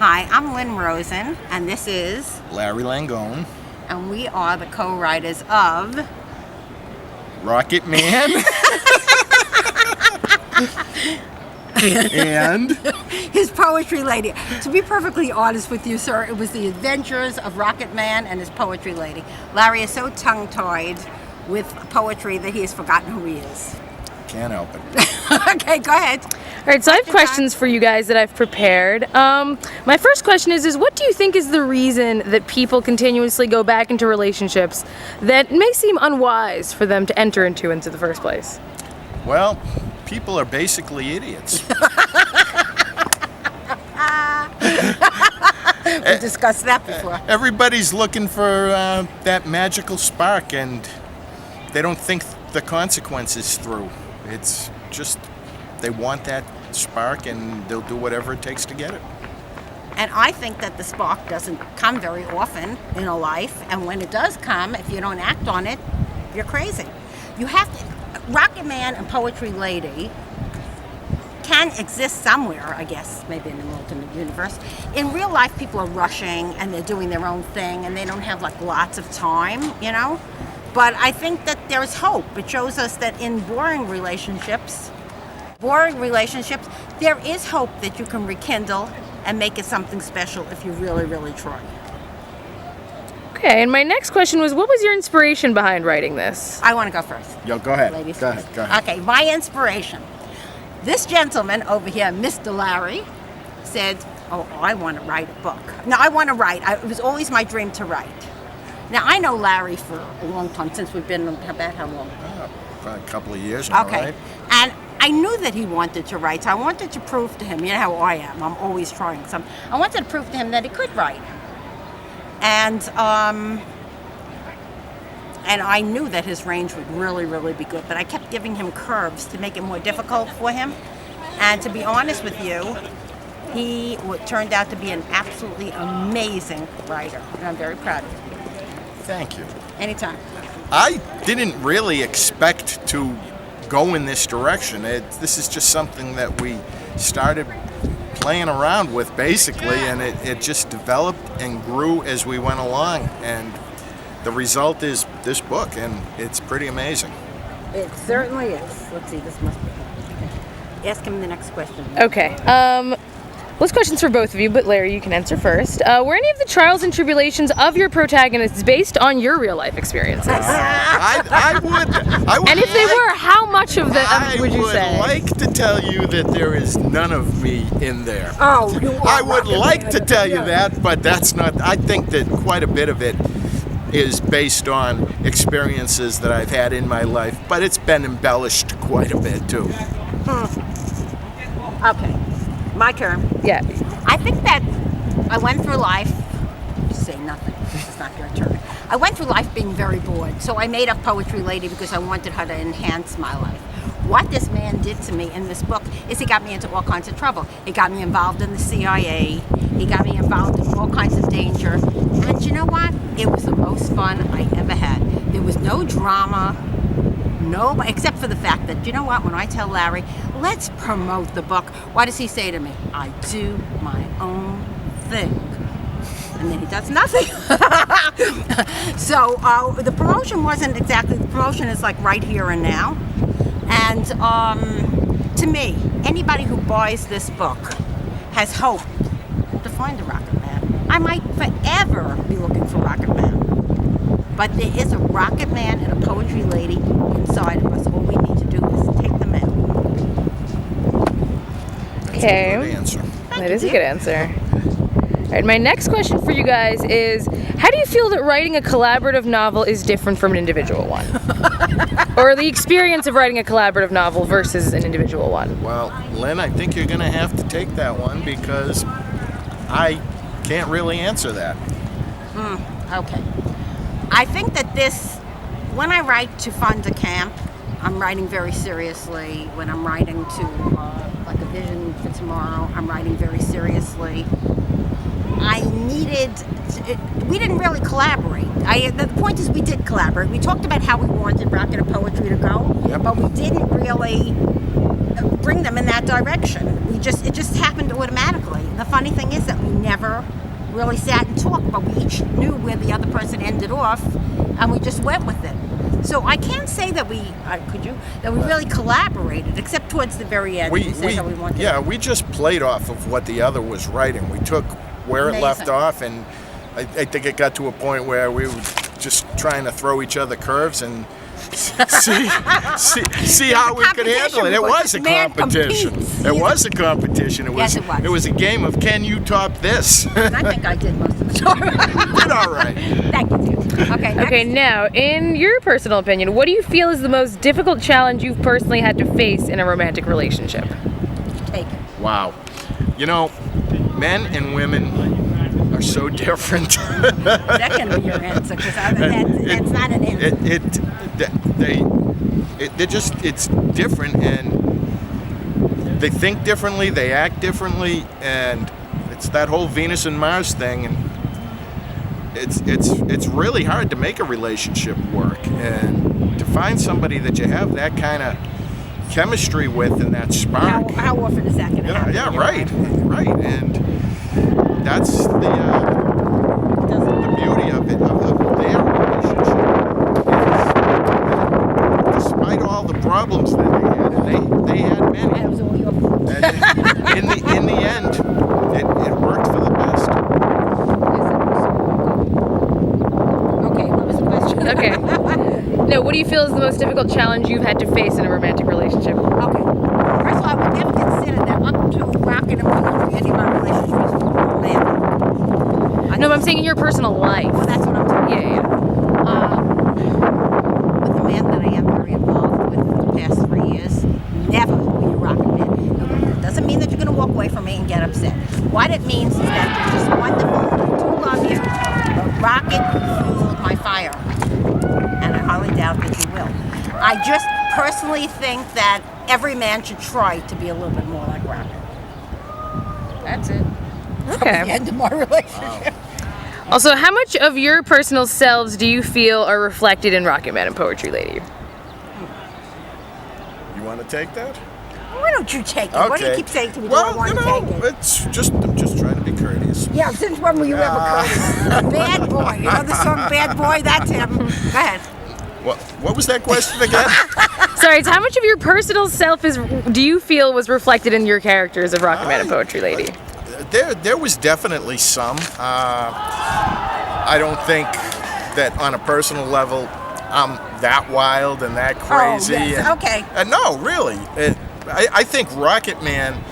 Hi, I'm Lynn Rosen, and this is Larry Langone, and we are the co-writers of Rocket Man, and his Poetry Lady. To be perfectly honest with you, sir, it was the adventures of Rocket Man and his Poetry Lady. Larry is so tongue-tied with poetry that he has forgotten who he is. can't help it. Okay, go ahead. All right, so I have questions for you guys that I've prepared. My first question is what do you think is the reason that people continuously go back into relationships that may seem unwise for them to enter into the first place? Well, people are basically idiots. We discussed that before. Everybody's looking for that magical spark, and they don't think the consequences through. It's just they want that spark, and they'll do whatever it takes to get it. And I think that the spark doesn't come very often in a life, and when it does come, if you don't act on it, you're crazy. You have to. Rocket Man and Poetry Lady can exist somewhere, I guess, maybe in an alternate universe. In real life, people are rushing and they're doing their own thing, and they don't have like lots of time, you know. But I think that there is hope. It shows us that in boring relationships, there is hope that you can rekindle and make it something special if you really, really try. Okay, and my next question was, what was your inspiration behind writing this? I want to go first. Yo, go ahead. Ladies Go first. ahead. Go ahead. Okay, my inspiration. This gentleman over here, Mr. Larry, said, "Oh, I want to write a book." Now, I want to write. It was always my dream to write. Now, I know Larry for a long time, since we've been about how long? Probably a couple of years now, Okay. right? And I knew that he wanted to write, so I wanted to prove to him, you know how I am, I'm always trying something. I wanted to prove to him that he could write. And I knew that his range would really, really be good, but I kept giving him curves to make it more difficult for him. And to be honest with you, he turned out to be an absolutely amazing writer, and I'm very proud of him. Thank you. Anytime. I didn't really expect to go in this direction. This is just something that we started playing around with, basically, and it just developed and grew as we went along. And the result is this book, and it's pretty amazing. It certainly is. Let's see, this must be. Ask him the next question. Okay, this question's for both of you, but Larry, you can answer first. Were any of the trials and tribulations of your protagonists based on your real life experiences? I would. And if they were, how much of them would you say? I would like to tell you that there is none of me in there. Oh, you are. I would like to tell you that, but that's not. I think that quite a bit of it is based on experiences that I've had in my life, but it's been embellished quite a bit too. Okay, my turn. Yeah. I think that I went through life. Say nothing. This is not your turn. I went through life being very bored, so I made up Poetry Lady because I wanted her to enhance my life. What this man did to me in this book is he got me into all kinds of trouble. He got me involved in the CIA. He got me involved in all kinds of danger. And you know what? It was the most fun I ever had. There was no drama, except for the fact that, you know what, when I tell Larry, let's promote the book, what does he say to me? I do my own thing. And then he does nothing. So the promotion wasn't exactly, the promotion is like right here and now. And to me, anybody who buys this book has hope to find a Rocket Man. I might forever be looking for Rocket Man. But there is a Rocket Man and a Poetry Lady inside of us. All we need to do is take them out. Okay. That's a good answer. That is a good answer. All right, my next question for you guys is, how do you feel that writing a collaborative novel is different from an individual one? Or the experience of writing a collaborative novel versus an individual one? Well, Lynn, I think you're going to have to take that one because I can't really answer that. Okay. I think that when I write to fund a camp, I'm writing very seriously. When I'm writing to like a vision for tomorrow, I'm writing very seriously. We didn't really collaborate. The point is we did collaborate. We talked about how we wanted Rocket and Poetry to go, Yep. but we didn't really bring them in that direction. We it just happened automatically. The funny thing is that we never really sat and talked, but we each knew where the other person ended off, and we just went with it. So I can't say that we really collaborated, except towards the very end. We said how we wanted. Yeah, we just played off of what the other was writing. We took where it left off, and I think it got to a point where we were just trying to throw each other curves and see how we could handle it. It was a competition. It was a competition. It was. Yes, it was. It was a game of can you top this? And I think I did most of the time. Did all right. Thank you. Okay. Next. Okay, now, in your personal opinion, what do you feel is the most difficult challenge you've personally had to face in a romantic relationship? Take it. Wow. You know, men and women are so different. That can be your answer, because that's not an answer. It's different, and they think differently, they act differently, and it's that whole Venus and Mars thing, and it's really hard to make a relationship work, and to find somebody that you have that kind of chemistry with and that spark. How often is that going to happen? Yeah, right, and that's the beauty of it, of their relationship. Is despite all the problems that they had, and they had many. That was all your fault. And in the end, it worked for the best. Okay, what was the question? Okay. No, what do you feel is the most difficult challenge you've had to face in a romantic relationship? Okay. First of all, I would never consider that up to rocking and rolling any of my relationships was romantic. No, but I'm saying in your personal life. Well, that's what I'm talking Yeah. With the man that I am very involved with for the past 3 years, never will you rock a man. It doesn't mean that you're going to walk away from me and get upset. What it means is that you're just wonderful, I do love you, but rocket fueled my fire. And I highly doubt that you will. I just personally think that every man should try to be a little bit more like Rocket. That's it. The Okay. end of my relationship. Also, how much of your personal selves do you feel are reflected in Rocket Man and Poetry Lady? You want to take that? Why don't you take it? What do you keep saying to me? Do I want to take it? I'm just trying to be courteous. Yeah, since when were you ever courteous? Bad Boy. You know the song Bad Boy? That's him. Go ahead. What was that question again? Sorry, it's how much of your personal self do you feel was reflected in your characters of Rocket Man and Poetry Lady? There was definitely some. I don't think that on a personal level I'm that wild and that crazy. Oh, yes. And, Okay. No, really. I think Rocket Man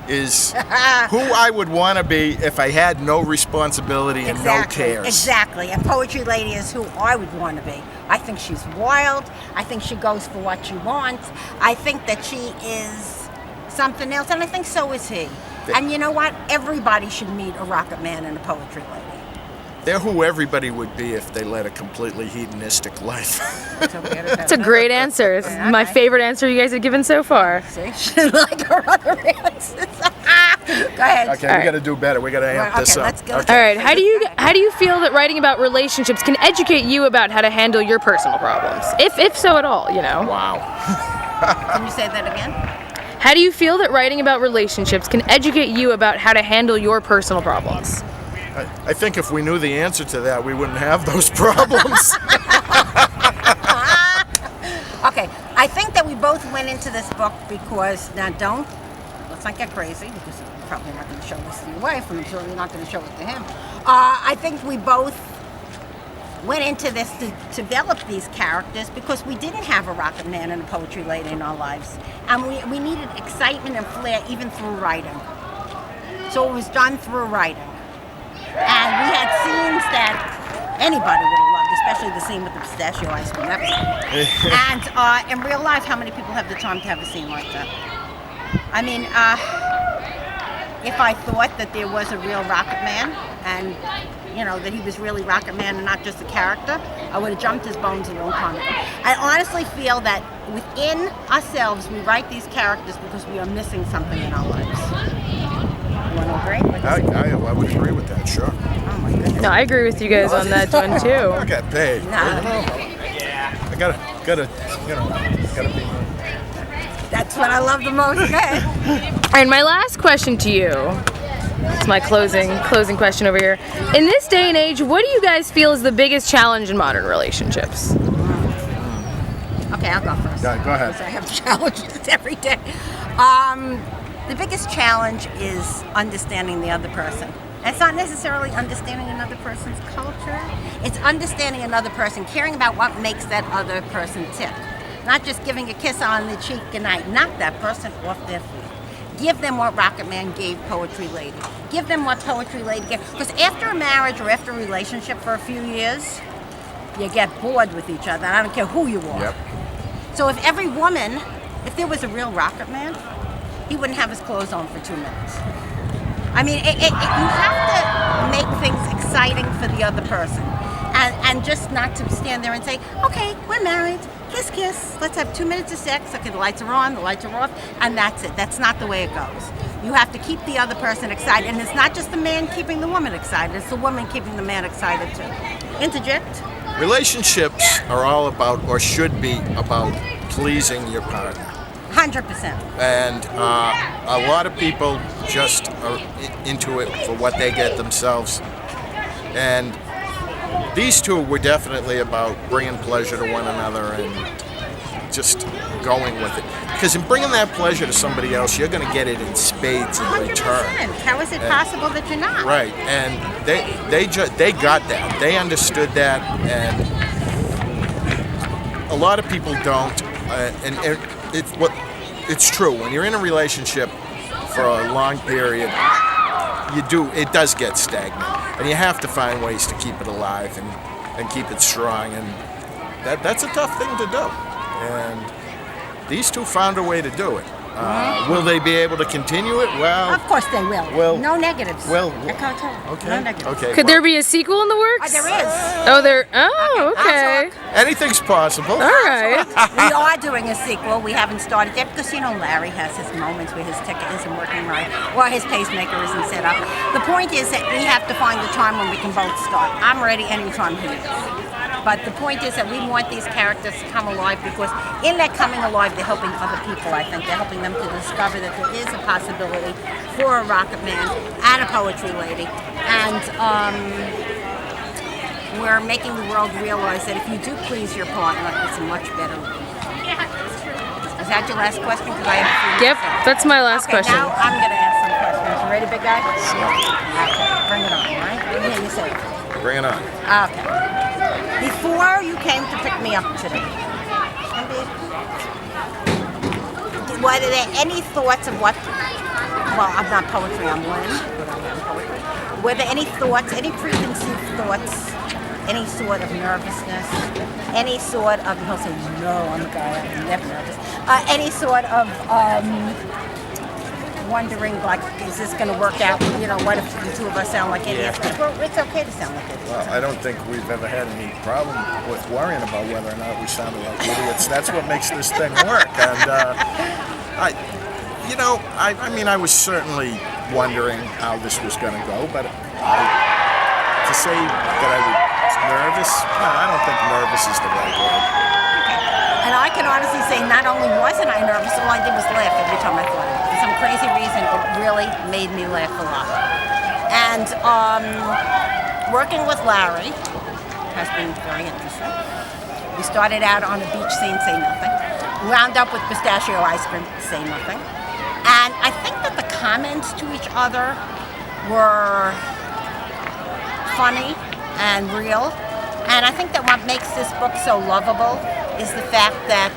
is who I would want to be if I had no responsibility and no cares. Exactly. And Poetry Lady is who I would want to be. I think she's wild. I think she goes for what she wants. I think that she is something else, and I think so is he. And you know what? Everybody should meet a Rocket Man and a Poetry Lady. They're who everybody would be if they led a completely hedonistic life. That's a great answer. It's my favorite answer you guys have given so far. See? She like her other answers. Go ahead. Okay, we got to do better. We got to amp this up. Let's go. All right, how do you feel that writing about relationships can educate you about how to handle your personal problems? If so at all, you know. Wow. Can you say that again? How do you feel that writing about relationships can educate you about how to handle your personal problems? I think if we knew the answer to that, we wouldn't have those problems. Okay, I think that we both went into this book because, now let's not get crazy, because you're probably not going to show this to your wife, and I'm sure you're not going to show it to him. I think we both went into this to develop these characters because we didn't have a Rocket Man and a Poetry Lady in our lives. And we needed excitement and flair even through writing. So it was done through writing. And we had scenes that anybody would have loved, especially the scene with the pistachio ice cream. That was cool. And in real life, how many people have the time to have a scene like that? I mean, if I thought that there was a real Rocket Man and, you know, that he was really Rocket Man and not just a character, I would have jumped his bones a long time ago. I honestly feel that within ourselves, we write these characters because we are missing something in our lives. You want to agree? I would agree with that, sure. Oh my goodness. No, I agree with you guys on that one too. I got paid. Nah. I gotta be. That's what I love the most. Okay. And my last question to you, it's my closing question over here. In this day and age, what do you guys feel is the biggest challenge in modern relationships? Okay, I'll go first. Go ahead. Because I have challenges every day. The biggest challenge is understanding the other person. And it's not necessarily understanding another person's culture. It's understanding another person, caring about what makes that other person tick. Not just giving a kiss on the cheek goodnight. Knock that person off their feet. Give them what Rocket Man gave Poetry Lady. Give them what Poetry Lady gave. Because after a marriage or after a relationship for a few years, you get bored with each other. I don't care who you are. Yep. So if every woman, if there was a real Rocket Man, he wouldn't have his clothes on for 2 minutes. I mean, you have to make things exciting for the other person. And just not to stand there and say, okay, we're married, kiss, kiss, let's have 2 minutes of sex, okay, the lights are on, the lights are off, and that's it. That's not the way it goes. You have to keep the other person excited, and it's not just the man keeping the woman excited, it's the woman keeping the man excited too. Interject. Relationships are all about, or should be about, pleasing your partner. 100%. And a lot of people just are into it for what they get themselves. And these two were definitely about bringing pleasure to one another and just going with it. Because in bringing that pleasure to somebody else, you're going to get it in spades in 100%. return. How is it possible that you're not? Right, and they got that. They understood that, and a lot of people don't. And it's true. When you're in a relationship for a long period, it does get stagnant, and you have to find ways to keep it alive and keep it strong, and that's a tough thing to do. And these two found a way to do it. Will they be able to continue it? Well, Of course they will. Well- no negatives. well, I can't tell. okay. No negatives. Okay. Could there be a sequel in the works? There is. Okay. Anything's possible. All right. We are doing a sequel. We haven't started yet because, Larry has his moments where his ticket isn't working right or his pacemaker isn't set up. The point is that we have to find the time when we can both start. I'm ready anytime he is. But the point is that we want these characters to come alive because in that coming alive, they're helping other people, I think. They're helping them to discover that there is a possibility for a Rocket Man and a Poetry Lady. And we're making the world realize that if you do please your partner, it's a much better life. Is that your last question? Because I have a few Yep, minutes. that's my last Okay, question. now I'm going to ask some questions. You ready, big guy? Okay, bring it on, all right? Let me hear you say it. Bring it on. Okay. Before you came to pick me up today, were there any thoughts of what, well, I'm not poetry, I'm Lynn, but I am poetry. Were there any thoughts, any preconceived thoughts, any sort of nervousness, any sort of, he'll say, no, I'm a guy, I'm never nervous, any sort of wondering, like, is this going to work out? What if the two of us sound like idiots? Well, it's okay to sound like idiots. Well, I don't think we've ever had any problem with worrying about whether or not we sounded like idiots. That's what makes this thing work. And I was certainly wondering how this was going to go, but to say that I was nervous, no, I don't think nervous is the right word. And I can honestly say not only wasn't I nervous, all I did was laugh every time I thought of it. For some crazy reason, it really made me laugh a lot. And working with Larry has been very interesting. We started out on a beach scene, say nothing. Wound up with pistachio ice cream, say nothing. And I think that the comments to each other were funny and real. And I think that what makes this book so lovable is the fact that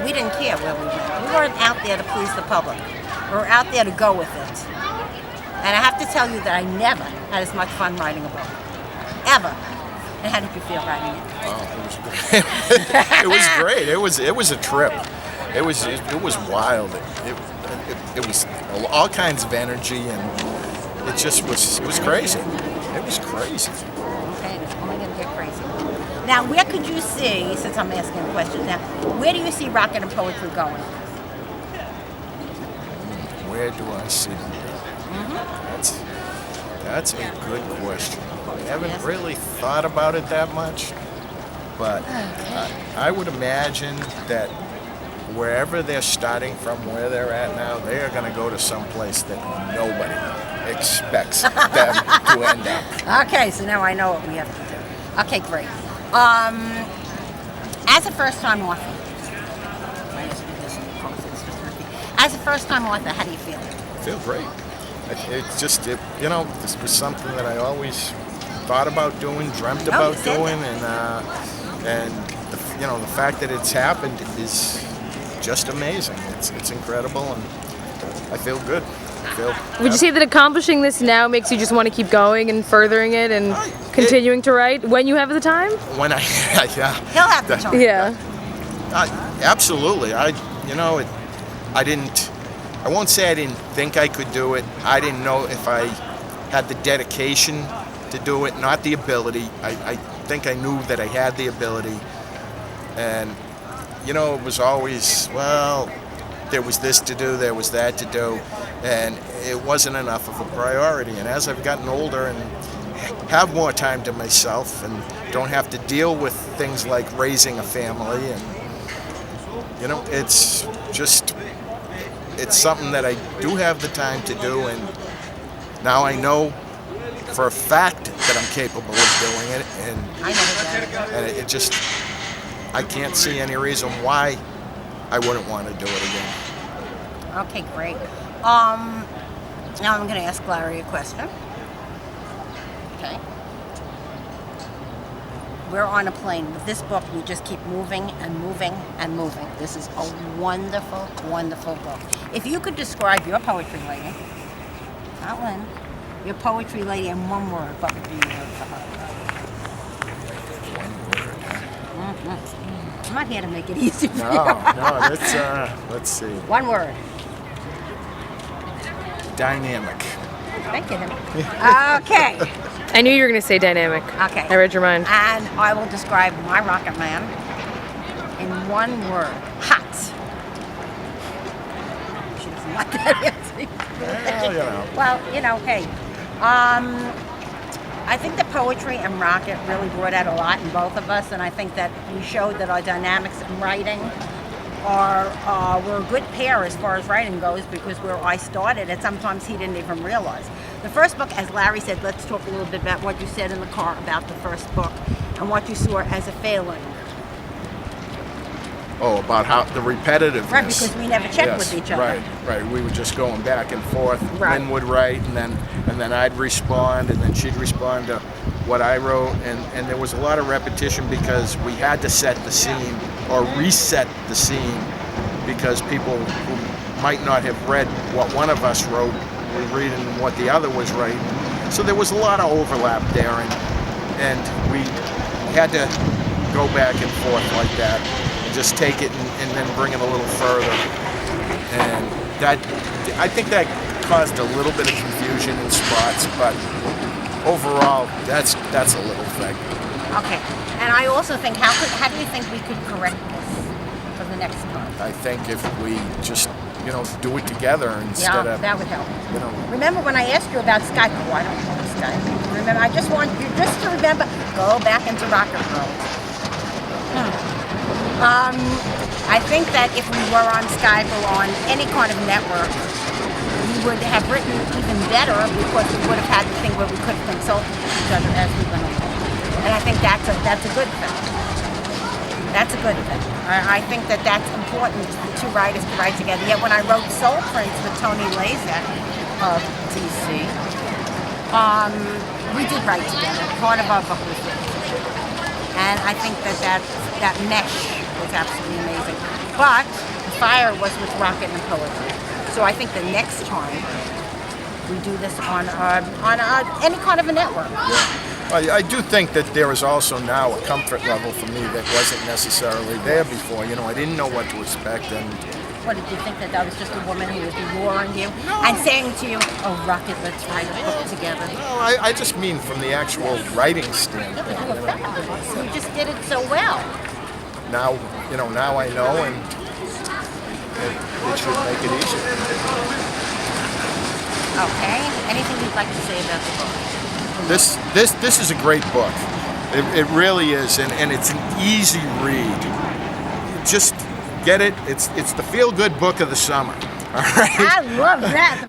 we didn't care where we went. We weren't out there to please the public. We were out there to go with it. And I have to tell you that I never had as much fun writing a book. Ever. And how did you feel writing it? Oh, it was great. It was a trip. It was wild. It was all kinds of energy, and it was crazy. It was crazy. Okay, it's only going to get crazy. Now, where could you see, since I'm asking questions now, where do you see Rocket and Poetry going? Where do I see them going? That's a good question. I haven't really thought about it that much, but I would imagine that wherever they're starting from, where they're at now, they are going to go to some place that nobody expects them to end up. Okay, so now I know what we have to do. Okay, great. As a first-time author, as a first-time author, how do you feel? I feel great. It's just, this was something that I always thought about doing, dreamt about doing, and the fact that it's happened is just amazing. It's incredible, and I feel good. Would you say that accomplishing this now makes you just want to keep going and furthering it and continuing to write when you have the time? When I, yeah. He'll have the time. Yeah. Absolutely. I won't say I didn't think I could do it. I didn't know if I had the dedication to do it, not the ability. I think I knew that I had the ability. And, it was always, well, there was this to do, there was that to do, and it wasn't enough of a priority. And as I've gotten older and have more time to myself and don't have to deal with things like raising a family, and, it's something that I do have the time to do, and now I know for a fact that I'm capable of doing it, and it just, I can't see any reason why I wouldn't want to do it again. Okay, great. Now I'm going to ask Larry a question. Okay. We're on a plane. With this book, we just keep moving and moving and moving. This is a wonderful, wonderful book. If you could describe your poetry lady, not Lynn, your poetry lady in one word, what would be your word for her? I'm not here to make it easy for you. No, let's see. One word. Dynamic. Thank you, Henry. Okay. I knew you were going to say dynamic. Okay. I read your mind. And I will describe my Rocket Man in one word. Hot. She doesn't like that answer. Well, hey. I think that poetry and Rocket really brought out a lot in both of us, and I think that we showed that our dynamics in writing we're a good pair as far as writing goes, because where I started, and sometimes he didn't even realize. The first book, as Larry said, let's talk a little bit about what you said in the car about the first book and what you saw as a failing. Oh, about how the repetitiveness. Right, because we never checked with each other. Right. We were just going back and forth. Right. Lynn would write, and then I'd respond, and then she'd respond to what I wrote, and there was a lot of repetition because we had to set the scene or reset the scene, because people who might not have read what one of us wrote were reading what the other was writing. So there was a lot of overlap there, and we had to go back and forth like that. Just take it and then bring it a little further, and that, I think that caused a little bit of confusion in spots, but overall that's a little thing. Okay, and I also think how do you think we could correct this for the next time? I think if we just do it together instead of, that would help. Remember when I asked you about Skype? Oh, I don't know Skype. Remember, I just want you just to remember, go back into rock and roll. I think that if we were on Skype or on any kind of network, we would have written even better, because we would have had the thing where we could have consulted each other as we went along. And I think that's a good thing. That's a good thing. I think that that's important for two writers to write together. Yet when I wrote Soul Prince with Tony Lazek of DC, we did write together. Part of our book was written together. And I think that mesh was absolutely amazing. But the fire was with Rocket and poetry. So I think the next time we do this on any kind of a network. Yeah. Well, I do think that there is also now a comfort level for me that wasn't necessarily there before. I didn't know what to expect, and what, did you think that was just a woman who would be luring you and saying to you, "Oh, Rocket, let's write a book together"? No, I just mean from the actual writing standpoint. You just did it so well. Now I know, and it should make it easier. Okay. Anything you'd like to say about the book? This is a great book. It really is, and it's an easy read. Just Get it? It's the feel-good book of the summer. All right. I love that.